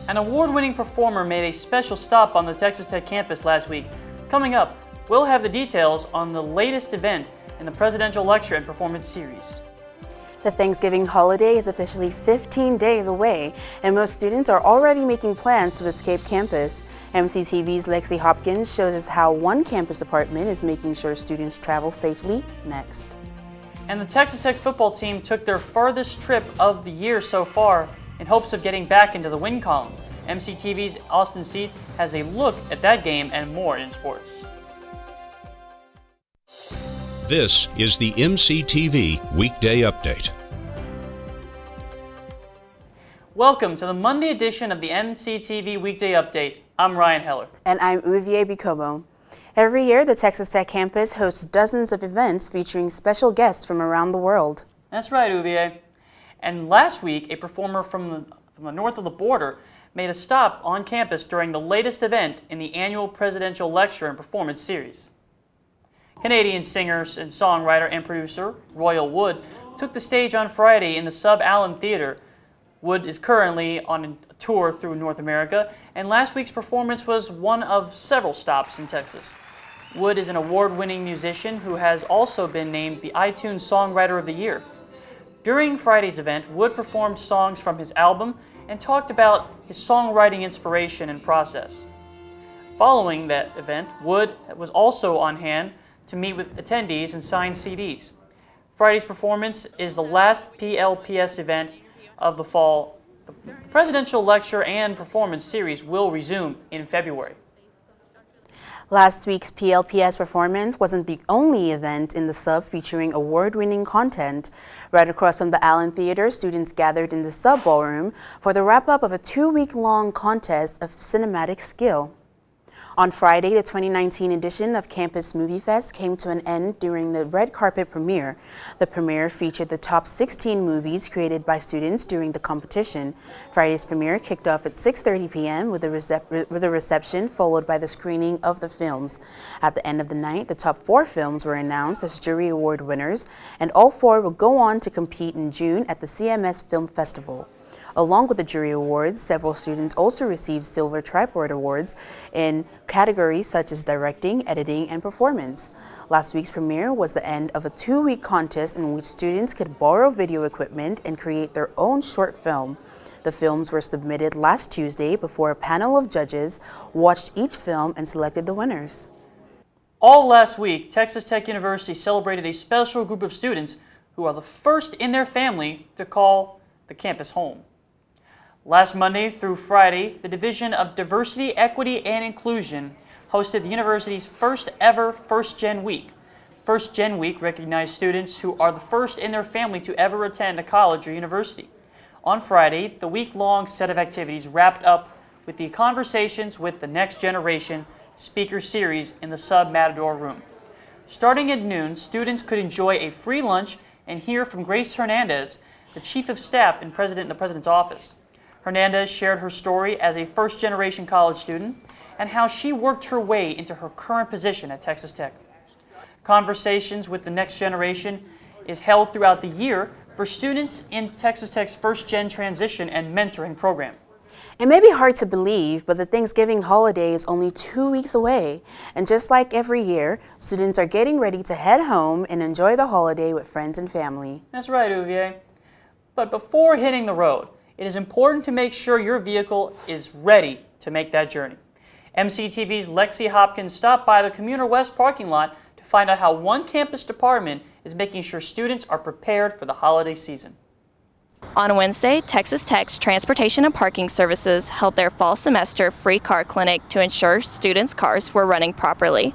An award-winning performer made a special stop on the Texas Tech campus last week. Coming up, we'll have the details on the latest event in the Presidential Lecture and Performance Series. The Thanksgiving holiday is officially 15 days away, and most students are already making plans to escape campus. MCTV's Lexi Hopkins shows us how one campus department is making sure students travel safely next. And the Texas Tech football team took their farthest trip of the year so far in hopes of getting back into the win column. MCTV's Austin Seat has a look at that game and more in sports. This is the MCTV Weekday Update. Welcome to the Monday edition of the MCTV Weekday Update. I'm Ryan Heller. And I'm Uvie Bikomo. Every year, the Texas Tech campus hosts dozens of events featuring special guests from around the world. That's right, Uvie. And last week, a performer from the north of the border made a stop on campus during the latest event in the annual Presidential Lecture and Performance Series. Canadian singer and songwriter and producer Royal Wood took the stage on Friday in the Sub Allen Theater. Wood is currently on a tour through North America, and last week's performance was one of several stops in Texas. Wood is an award-winning musician who has also been named the iTunes Songwriter of the Year. During Friday's event, Wood performed songs from his album and talked about his songwriting inspiration and process. Following that event, Wood was also on hand to meet with attendees and sign CDs. Friday's performance is the last PLPS event of the fall. The Presidential Lecture and Performance Series will resume in February. Last week's PLPS performance wasn't the only event in the Sub featuring award-winning content. Right across from the Allen Theater, students gathered in the Sub Ballroom for the wrap-up of a 2-week-long contest of cinematic skill. On Friday, the 2019 edition of Campus Movie Fest came to an end during the red carpet premiere. The premiere featured the top 16 movies created by students during the competition. Friday's premiere kicked off at 6:30 p.m. with a reception followed by the screening of the films. At the end of the night, the top 4 films were announced as jury award winners, and all 4 will go on to compete in June at the CMS Film Festival. Along with the jury awards, several students also received Silver Tripod Awards in categories such as directing, editing, and performance. Last week's premiere was the end of a 2-week contest in which students could borrow video equipment and create their own short film. The films were submitted last Tuesday before a panel of judges watched each film and selected the winners. All last week, Texas Tech University celebrated a special group of students who are the first in their family to call the campus home. Last Monday through Friday, the Division of Diversity, Equity, and Inclusion hosted the university's first ever First Gen Week. First Gen Week recognized students who are the first in their family to ever attend a college or university. On Friday, the week-long set of activities wrapped up with the Conversations with the Next Generation speaker series in the Sub Matador Room. Starting at noon, students could enjoy a free lunch and hear from Grace Hernandez, the Chief of Staff and President in the President's Office. Hernandez shared her story as a first-generation college student and how she worked her way into her current position at Texas Tech. Conversations with the Next Generation is held throughout the year for students in Texas Tech's First Gen Transition and Mentoring program. It may be hard to believe, but the Thanksgiving holiday is only 2 weeks away. And just like every year, students are getting ready to head home and enjoy the holiday with friends and family. That's right, Uvie. But before hitting the road, it is important to make sure your vehicle is ready to make that journey. MCTV's Lexi Hopkins stopped by the Commuter West parking lot to find out how one campus department is making sure students are prepared for the holiday season. On Wednesday, Texas Tech's Transportation and Parking Services held their fall semester free car clinic to ensure students' cars were running properly.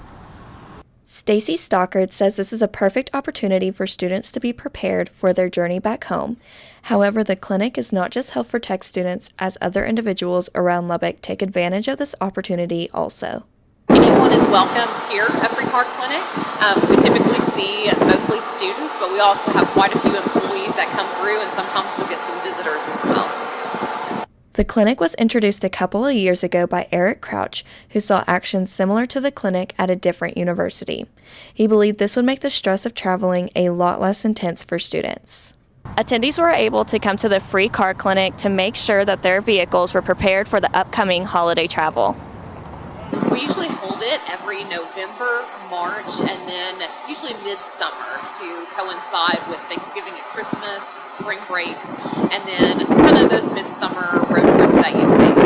Stacy Stockard says this is a perfect opportunity for students to be prepared for their journey back home. However, the clinic is not just held for Tech students, as other individuals around Lubbock take advantage of this opportunity also. Anyone is welcome here at Free Car Clinic. We typically see mostly students, but we also have quite a few employees that come through, and sometimes we'll get some visitors as well. The clinic was introduced a couple of years ago by Eric Crouch, who saw actions similar to the clinic at a different university. He believed this would make the stress of traveling a lot less intense for students. Attendees were able to come to the free car clinic to make sure that their vehicles were prepared for the upcoming holiday travel. We usually hold it every November, March, and then usually midsummer to coincide with Thanksgiving and Christmas, spring breaks, and then kind of those midsummer road trips that you take.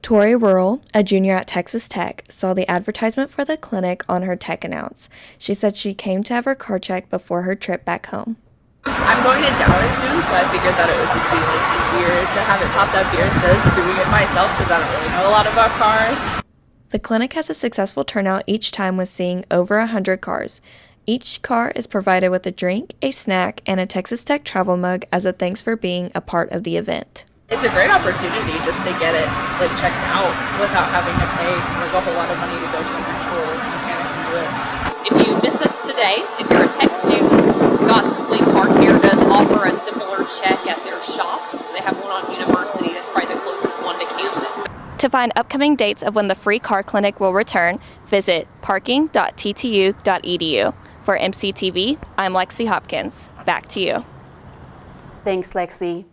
Tori Rural, a junior at Texas Tech, saw the advertisement for the clinic on her tech accounts. She said she came to have her car checked before her trip back home. I'm going to Dallas soon, so I figured that it would just be easier to have it popped up here instead of doing it myself because I don't really know a lot about cars. The clinic has a successful turnout each time with seeing over 100 cars. Each car is provided with a drink, a snack, and a Texas Tech travel mug as a thanks for being a part of the event. It's a great opportunity just to get it checked out without having to pay a whole lot of money to go to an actual mechanic and do it. If you miss us today, if you're a tech student, Scott's Complete Car Care does offer a similar check at their shops. They have one on University, that's probably the closest one to campus. To find upcoming dates of when the free car clinic will return, visit parking.ttu.edu. For MCTV, I'm Lexi Hopkins. Back to you. Thanks, Lexi.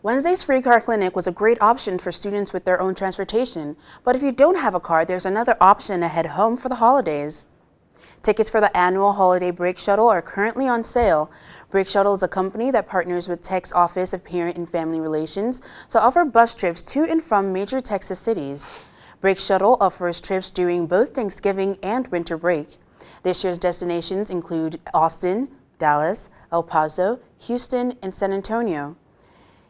Wednesday's free car clinic was a great option for students with their own transportation, but if you don't have a car, there's another option to head home for the holidays. Tickets for the annual Holiday Break Shuttle are currently on sale. Break Shuttle is a company that partners with Tech's Office of Parent and Family Relations to offer bus trips to and from major Texas cities. Break Shuttle offers trips during both Thanksgiving and winter break. This year's destinations include Austin, Dallas, El Paso, Houston, and San Antonio.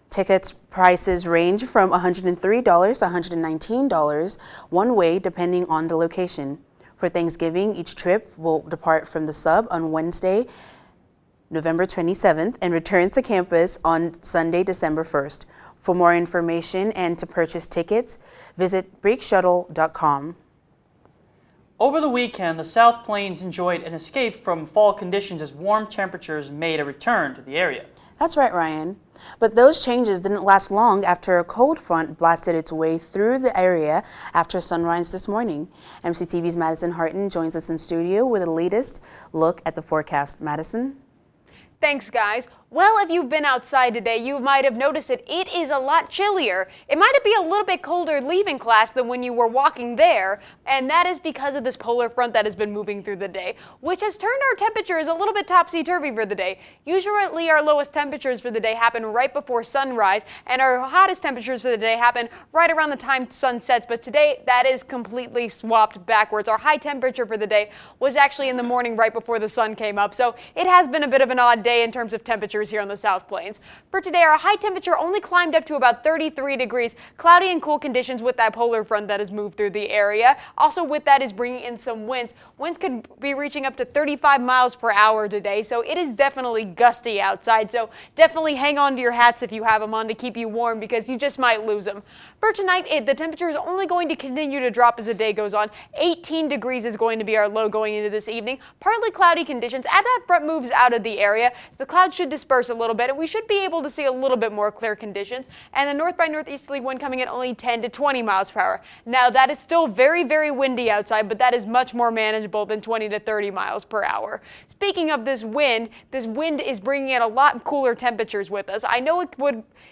Tickets prices range from $103 to $119 one way depending on the location. For Thanksgiving, each trip will depart from the sub on Wednesday, November 27th and return to campus on Sunday, December 1st. For more information and to purchase tickets, visit breakshuttle.com. Over the weekend, the South Plains enjoyed an escape from fall conditions as warm temperatures made a return to the area. That's right, Ryan. But those changes didn't last long after a cold front blasted its way through the area after sunrise this morning. MCTV's Madison Hartin joins us in studio with the latest look at the forecast. Madison? Thanks, guys. Well, if you've been outside today, you might have noticed that it is a lot chillier. It might be a little bit colder leaving class than when you were walking there, and that is because of this polar front that has been moving through the day, which has turned our temperatures a little bit topsy-turvy for the day. Usually our lowest temperatures for the day happen right before sunrise, and our hottest temperatures for the day happen right around the time sun sets, but today that is completely swapped backwards. Our high temperature for the day was actually in the morning right before the sun came up, so it has been a bit of an odd day in terms of temperatures here on the South Plains. For today, our high temperature only climbed up to about 33 degrees. Cloudy and cool conditions with that polar front that has moved through the area. Also with that is bringing in some winds. Winds could be reaching up to 35 miles per hour today, so it is definitely gusty outside. So definitely hang on to your hats if you have them on to keep you warm because you just might lose them. For tonight, the temperature is only going to continue to drop as the day goes on. 18 degrees is going to be our low going into this evening. Partly cloudy conditions. As that front moves out of the area, the clouds should disperse a little bit, and we should be able to see a little bit more clear conditions. And the north by northeasterly wind coming in only 10 to 20 miles per hour. Now, that is still very, very windy outside, but that is much more manageable than 20 to 30 miles per hour. Speaking of this wind is bringing in a lot cooler temperatures with us. I know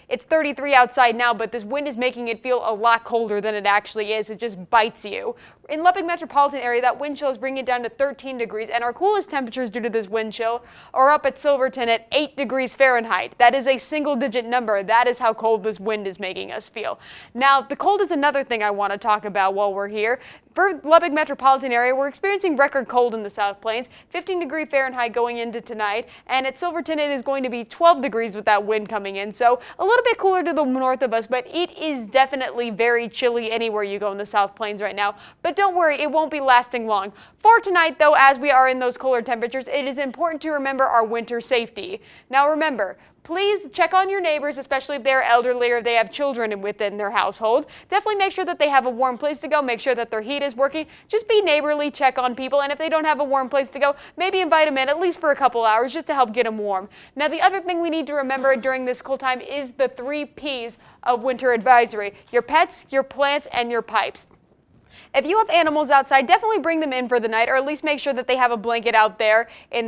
it's 33 outside now, but this wind is making it feel a lot colder than it actually is. It just bites you. In Lubbock metropolitan area, that wind chill is bringing it down to 13 degrees, and our coolest temperatures due to this wind chill are up at Silverton at 8 degrees Fahrenheit. That is a single-digit number. That is how cold this wind is making us feel. Now, the cold is another thing I want to talk about while we're here. For Lubbock metropolitan area, we're experiencing record cold in the South Plains, 15 degree Fahrenheit going into tonight, and at Silverton it is going to be 12 degrees with that wind coming in, so a little bit cooler to the north of us, but it is definitely very chilly anywhere you go in the South Plains right now. But don't worry, it won't be lasting long. For tonight, though, as we are in those cooler temperatures, it is important to remember our winter safety. Now remember, please check on your neighbors, especially if they're elderly or if they have children within their household. Definitely make sure that they have a warm place to go. Make sure that their heat is working. Just be neighborly, check on people, and if they don't have a warm place to go, maybe invite them in at least for a couple hours just to help get them warm. Now, the other thing we need to remember during this cold time is the 3 Ps of winter advisory: your pets, your plants, and your pipes. If you have animals outside, definitely bring them in for the night, or at least make sure that they have a blanket out there in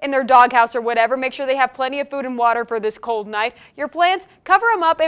in their doghouse or whatever. Make sure they have plenty of food and water for this cold night. Your plants, cover them up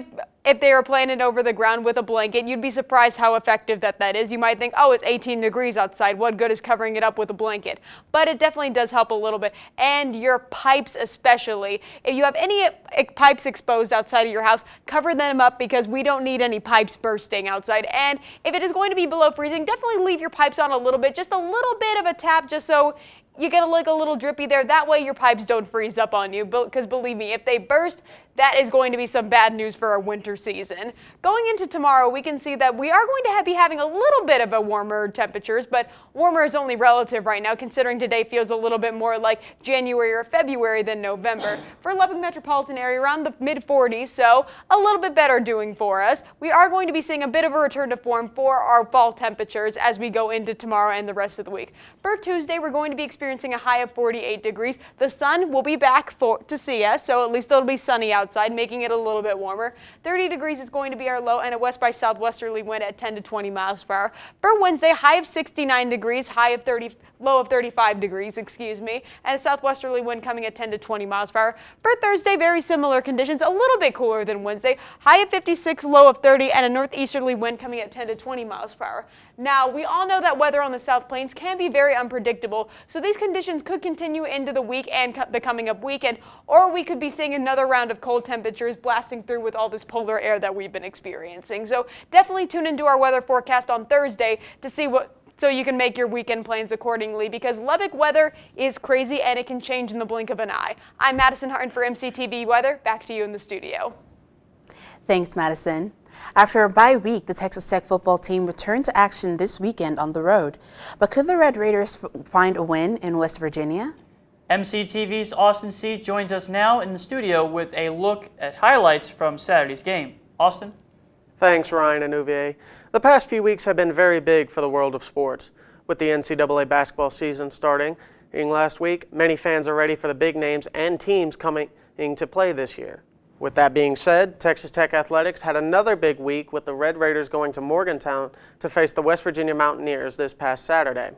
if they are planted over the ground with a blanket. You'd be surprised how effective that is. You might think, oh, it's 18 degrees outside. What good is covering it up with a blanket? But it definitely does help a little bit. And your pipes especially. If you have any pipes exposed outside of your house, cover them up because we don't need any pipes bursting outside. And if it is going to be below freezing, definitely leave your pipes on a little bit, just a little bit of a tap just so you get a little drippy there. That way your pipes don't freeze up on you, because believe me, if they burst, that is going to be some bad news for our winter season. Going into tomorrow, we can see that we are going to be having a little bit of a warmer temperatures, but warmer is only relative right now, considering today feels a little bit more like January or February than November. For Lubbock metropolitan area, around the mid-40s, so a little bit better doing for us. We are going to be seeing a bit of a return to form for our fall temperatures as we go into tomorrow and the rest of the week. For Tuesday, we're going to be experiencing a high of 48 degrees. The sun will be back to see us, so at least it'll be sunny outside, making it a little bit warmer. 30 degrees is going to be our low, and a west by southwesterly wind at 10 to 20 miles per hour. For Wednesday, high of 69 degrees, low of 35 degrees, and a southwesterly wind coming at 10 to 20 miles per hour. For Thursday, very similar conditions, a little bit cooler than Wednesday, high of 56, low of 30, and a northeasterly wind coming at 10 to 20 miles per hour. Now, we all know that weather on the South Plains can be very unpredictable, so these conditions could continue into the week and the coming up weekend, or we could be seeing another round of cold temperatures blasting through with all this polar air that we've been experiencing. So definitely tune into our weather forecast on Thursday to see so you can make your weekend plans accordingly, because Lubbock weather is crazy and it can change in the blink of an eye. I'm Madison Hartin for MCTV Weather. Back to you in the studio. Thanks, Madison. After a bye week, the Texas Tech football team returned to action this weekend on the road. But could the Red Raiders find a win in West Virginia? MCTV's Austin C. joins us now in the studio with a look at highlights from Saturday's game. Austin? Thanks, Ryan and Uvie. The past few weeks have been very big for the world of sports. With the NCAA basketball season starting last week, many fans are ready for the big names and teams coming to play this year. With that being said, Texas Tech Athletics had another big week with the Red Raiders going to Morgantown to face the West Virginia Mountaineers this past Saturday.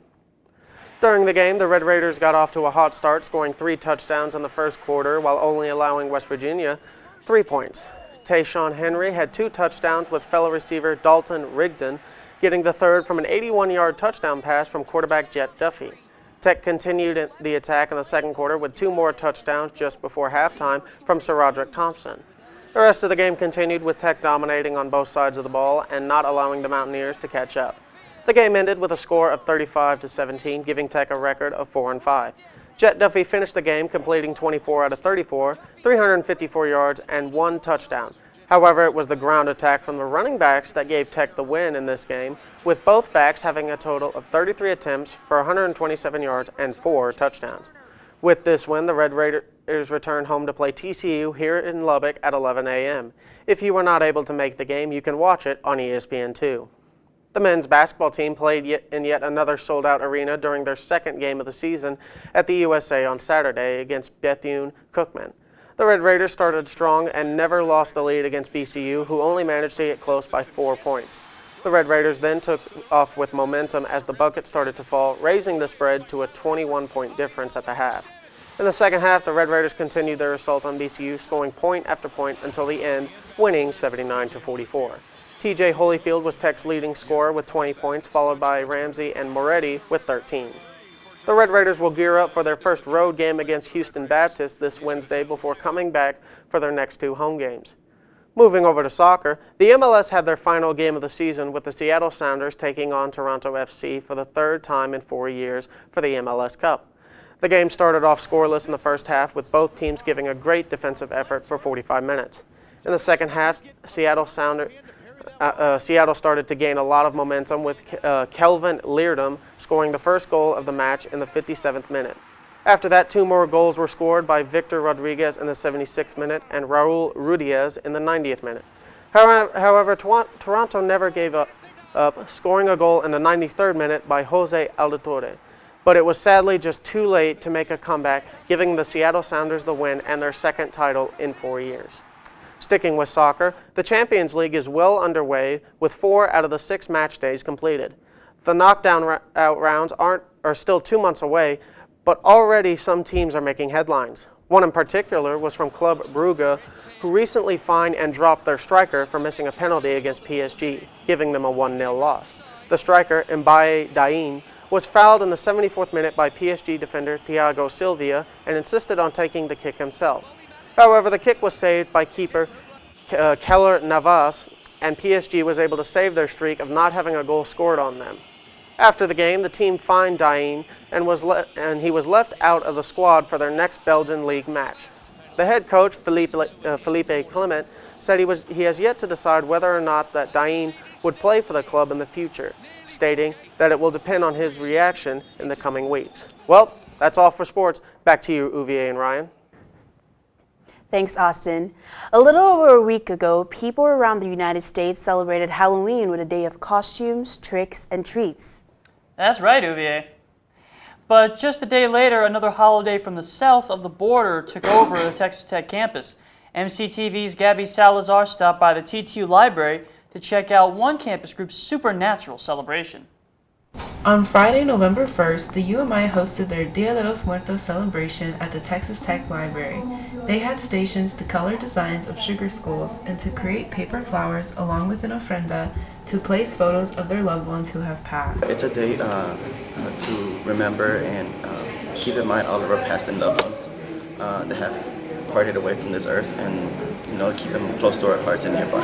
During the game, the Red Raiders got off to a hot start, scoring 3 touchdowns in the first quarter while only allowing West Virginia 3 points. Tayshawn Henry had 2 touchdowns, with fellow receiver Dalton Rigdon getting the third from an 81-yard touchdown pass from quarterback Jet Duffy. Tech continued the attack in the second quarter with 2 more touchdowns just before halftime from Sir Roderick Thompson. The rest of the game continued with Tech dominating on both sides of the ball and not allowing the Mountaineers to catch up. The game ended with a score of 35-17, giving Tech a record of 4-5. Jet Duffy finished the game completing 24 out of 34, 354 yards, and 1 touchdown. However, it was the ground attack from the running backs that gave Tech the win in this game, with both backs having a total of 33 attempts for 127 yards and 4 touchdowns. With this win, the Red Raiders returned home to play TCU here in Lubbock at 11 a.m. If you were not able to make the game, you can watch it on ESPN2. The men's basketball team played in yet another sold-out arena during their second game of the season at the USA on Saturday against Bethune-Cookman. The Red Raiders started strong and never lost the lead against BCU, who only managed to get close by 4 points. The Red Raiders then took off with momentum as the buckets started to fall, raising the spread to a 21-point difference at the half. In the second half, the Red Raiders continued their assault on BCU, scoring point after point until the end, winning 79-44. TJ Holyfield was Tech's leading scorer with 20 points, followed by Ramsey and Moretti with 13. The Red Raiders will gear up for their first road game against Houston Baptist this Wednesday before coming back for their next 2 home games. Moving over to soccer, the MLS had their final game of the season with the Seattle Sounders taking on Toronto FC for the 3rd time in 4 years for the MLS Cup. The game started off scoreless in the first half, with both teams giving a great defensive effort for 45 minutes. In the second half, Seattle started to gain a lot of momentum, with Kelvin Leardom scoring the first goal of the match in the 57th minute. After that, 2 more goals were scored by Victor Rodriguez in the 76th minute and Raul Rudiez in the 90th minute. However, Toronto never gave up, scoring a goal in the 93rd minute by Jose Aldotore. But it was sadly just too late to make a comeback, giving the Seattle Sounders the win and their 2nd title in 4 years. Sticking with soccer, the Champions League is well underway, with 4 out of the 6 match days completed. The knockdown rounds are still 2 months away, but already some teams are making headlines. One in particular was from Club Brugge, who recently fined and dropped their striker for missing a penalty against PSG, giving them a 1-0 loss. The striker, Mbaye Diagne, was fouled in the 74th minute by PSG defender Thiago Silva and insisted on taking the kick himself. However, the kick was saved by keeper Keller Navas, and PSG was able to save their streak of not having a goal scored on them. After the game, the team fined Diagne and he was left out of the squad for their next Belgian league match. The head coach, Philippe Clement, said he has yet to decide whether or not that Diagne would play for the club in the future, stating that it will depend on his reaction in the coming weeks. Well, that's all for sports. Back to you, Uvie and Ryan. Thanks, Austin. A little over a week ago, people around the United States celebrated Halloween with a day of costumes, tricks, and treats. That's right, Uvie. But just a day later, another holiday from the south of the border took over the Texas Tech campus. MCTV's Gabby Salazar stopped by the TTU library to check out one campus group's supernatural celebration. On Friday, November 1st, the UMI hosted their Dia de los Muertos celebration at the Texas Tech Library. They had stations to color designs of sugar skulls and to create paper flowers along with an ofrenda to place photos of their loved ones who have passed. It's a day to remember and keep in mind all of our past and loved ones that have parted away from this earth, and keep them close to our hearts and nearby.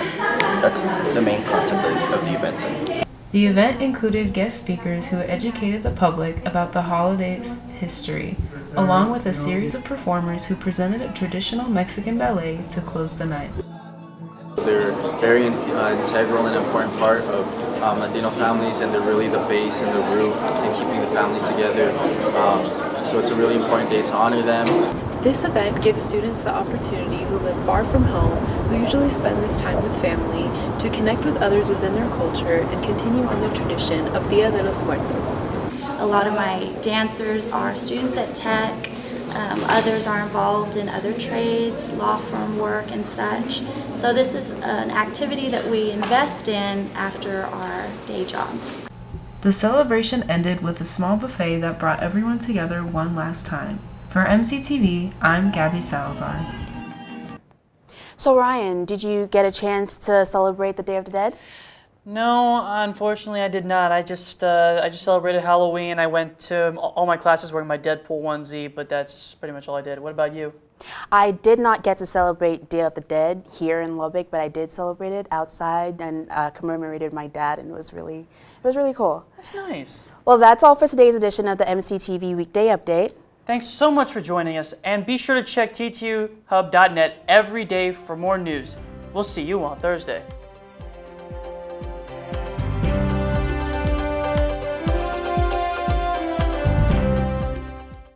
That's the main concept of the event. The event included guest speakers who educated the public about the holiday's history, along with a series of performers who presented a traditional Mexican ballet to close the night. They're very integral and important part of Latino families, and they're really the base and the root in keeping the family together. So it's a really important day to honor them. This event gives students the opportunity who live far from home, who usually spend this time with family, to connect with others within their culture and continue on the tradition of Dia de los Muertos. A lot of my dancers are students at Tech. Others are involved in other trades, law firm work and such. So this is an activity that we invest in after our day jobs. The celebration ended with a small buffet that brought everyone together one last time. For MCTV, I'm Gabby Salazar. So Ryan, did you get a chance to celebrate the Day of the Dead? No, unfortunately I did not. I just celebrated Halloween. I went to all my classes wearing my Deadpool onesie, but that's pretty much all I did. What about you? I did not get to celebrate Day of the Dead here in Lubbock, but I did celebrate it outside and commemorated my dad, and it was really cool. That's nice. Well, that's all for today's edition of the MCTV Weekday Update. Thanks so much for joining us, and be sure to check ttuhub.net every day for more news. We'll see you on Thursday.